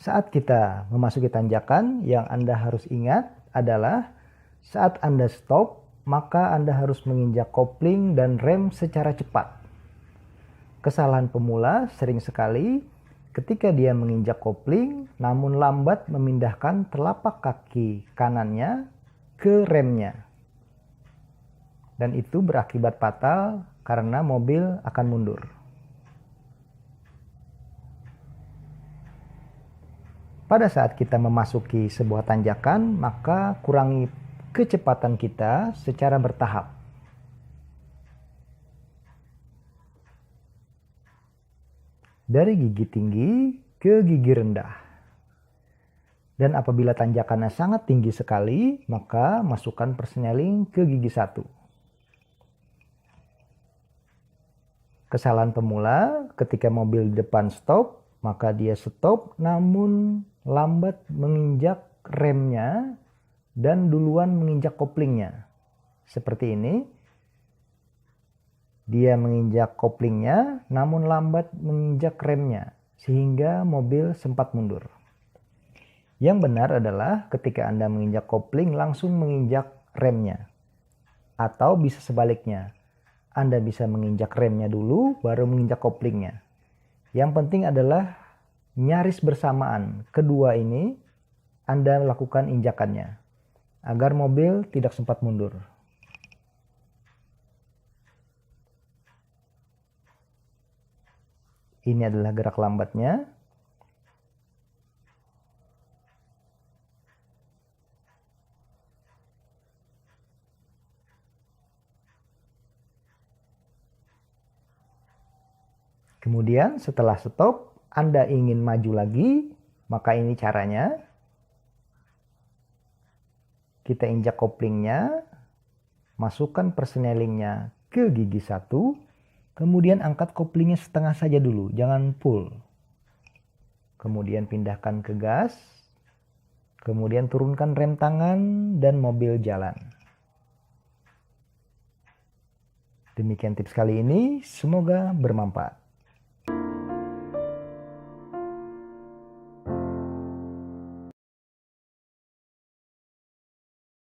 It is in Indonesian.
Saat kita memasuki tanjakan, yang Anda harus ingat adalah saat Anda stop, maka Anda harus menginjak kopling dan rem secara cepat. Kesalahan pemula sering sekali ketika dia menginjak kopling namun lambat memindahkan telapak kaki kanannya ke remnya. Dan itu berakibat fatal karena mobil akan mundur. Pada saat kita memasuki sebuah tanjakan, maka kurangi kecepatan kita secara bertahap. Dari gigi tinggi ke gigi rendah. Dan apabila tanjakannya sangat tinggi sekali, maka masukkan perseneling ke gigi 1. Kesalahan pemula ketika mobil di depan stop, maka dia stop namun lambat menginjak remnya dan duluan menginjak koplingnya. Seperti ini. Dia menginjak koplingnya namun lambat menginjak remnya sehingga mobil sempat mundur. Yang benar adalah ketika Anda menginjak kopling langsung menginjak remnya. Atau bisa sebaliknya. Anda bisa menginjak remnya dulu baru menginjak koplingnya. Yang penting adalah nyaris bersamaan kedua ini Anda lakukan injakannya agar mobil tidak sempat mundur. Ini adalah gerak lambatnya. Kemudian setelah stop, Anda ingin maju lagi, maka ini caranya. Kita injak koplingnya, masukkan persenelingnya ke gigi 1, kemudian angkat koplingnya setengah saja dulu, jangan full. Kemudian pindahkan ke gas, kemudian turunkan rem tangan dan mobil jalan. Demikian tips kali ini, semoga bermanfaat.